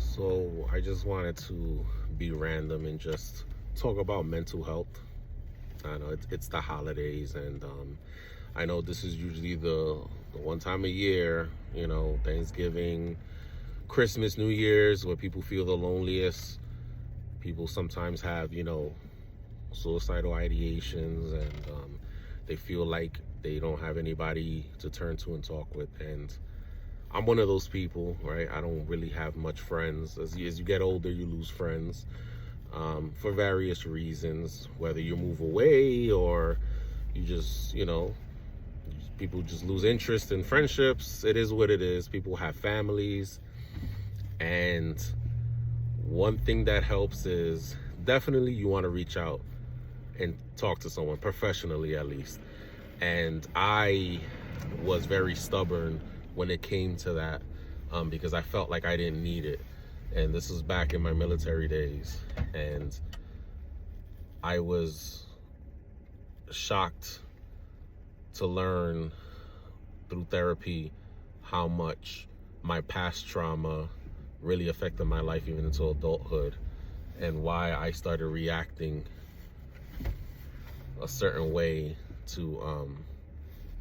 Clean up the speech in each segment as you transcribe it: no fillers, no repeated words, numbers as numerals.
So I just wanted to be random and just talk about mental health. I know it's the holidays, and I know this is usually the one time a year, Thanksgiving, Christmas, New Year's, where people feel the loneliest. People sometimes have, suicidal ideations, and they feel like they don't have anybody to turn to and talk with. And I'm one of those people, right? I don't really have much friends. As you get older, you lose friends for various reasons, whether you move away or you just, people just lose interest in friendships. It is what it is. People have families. And one thing that helps is definitely you want to reach out and talk to someone professionally, at least. And I was very stubborn when it came to that, because I felt like I didn't need it. And this was back in my military days. And I was shocked to learn through therapy how much my past trauma really affected my life even into adulthood, and why I started reacting a certain way to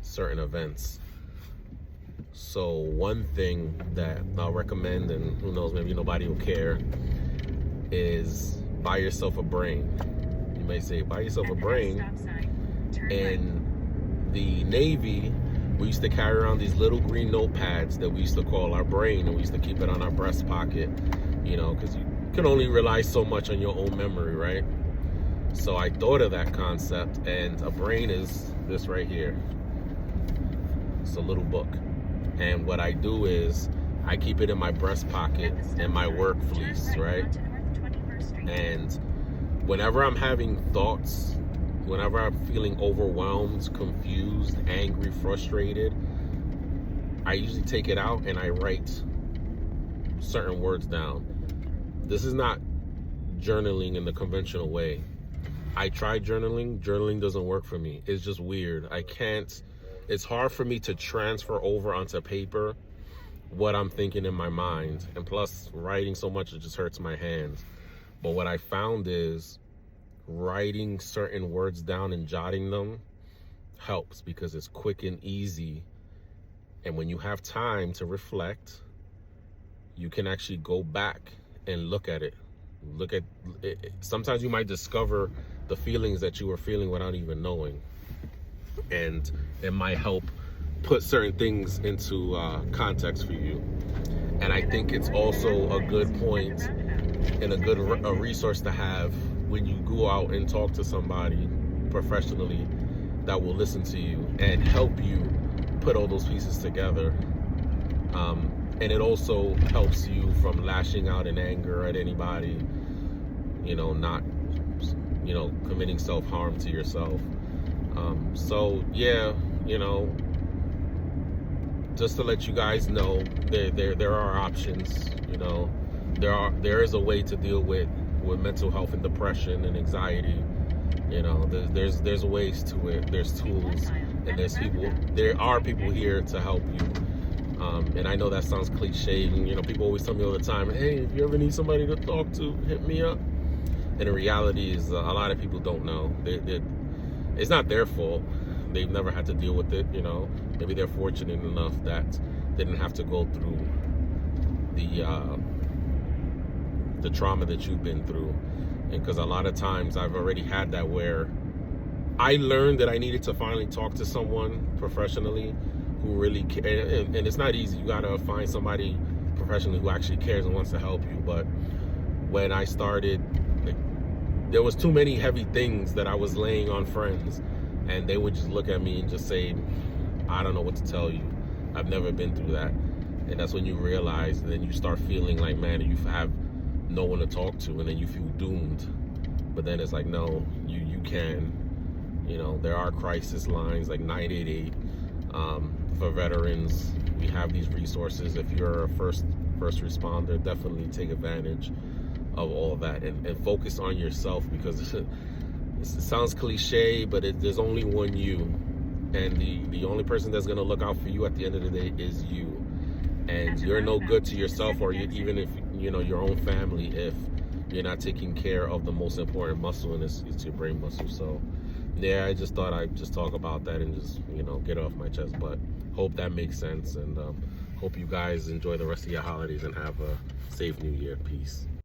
certain events. So one thing that I'll recommend, and who knows, maybe nobody will care, is buy yourself a brain. You may say, buy yourself a brain. In the Navy, we used to carry around these little green notepads that we used to call our brain, and we used to keep it on our breast pocket, because you can only rely so much on your own memory, right? So I thought of that concept, and a brain is this right here. It's a little book. And what I do is I keep it in my breast pocket in my work fleece, right? And whenever I'm having thoughts, whenever I'm feeling overwhelmed, confused, angry, frustrated, I usually take it out and I write certain words down. This is not journaling in the conventional way. I tried journaling. Journaling doesn't work for me. It's just weird. It's hard for me to transfer over onto paper what I'm thinking in my mind. And plus, writing so much, it just hurts my hands. But what I found is writing certain words down and jotting them helps, because it's quick and easy. And when you have time to reflect, you can actually go back and look at it. Sometimes you might discover the feelings that you were feeling without even knowing. And it might help put certain things into context for you. And I think it's also a good point and a resource to have when you go out and talk to somebody professionally that will listen to you and help you put all those pieces together. And it also helps you from lashing out in anger at anybody, not, committing self-harm to yourself. So yeah, just to let you guys know, there are options. There is a way to deal with mental health and depression and anxiety. There's ways to it. There's tools, and there are people here to help you. And I know that sounds cliche, and people always tell me all the time, hey, if you ever need somebody to talk to, hit me up. And the reality is, a lot of people don't know. It's not their fault. They've never had to deal with it. Maybe they're fortunate enough that they didn't have to go through the trauma that you've been through. And because a lot of times I've already had that, where I learned that I needed to finally talk to someone professionally who really cares. And it's not easy. You gotta find somebody professionally who actually cares and wants to help you. But when I started, there was too many heavy things that I was laying on friends, and they would just look at me and just say, I don't know what to tell you. I've never been through that. And that's when you realize, and then you start feeling like, man, you have no one to talk to, and then you feel doomed. But then it's like, no, you can. There are crisis lines like 988. For veterans, we have these resources. If you're a first responder, definitely take advantage of all of that, and focus on yourself, because it sounds cliche, but there's only one you, and the only person that's going to look out for you at the end of the day is you. And you're no good to yourself, or even if your own family if you're not taking care of the most important muscle, and it's your brain muscle. So yeah, I just thought I'd just talk about that and just get it off my chest. But hope that makes sense, and hope you guys enjoy the rest of your holidays and have a safe new year. Peace.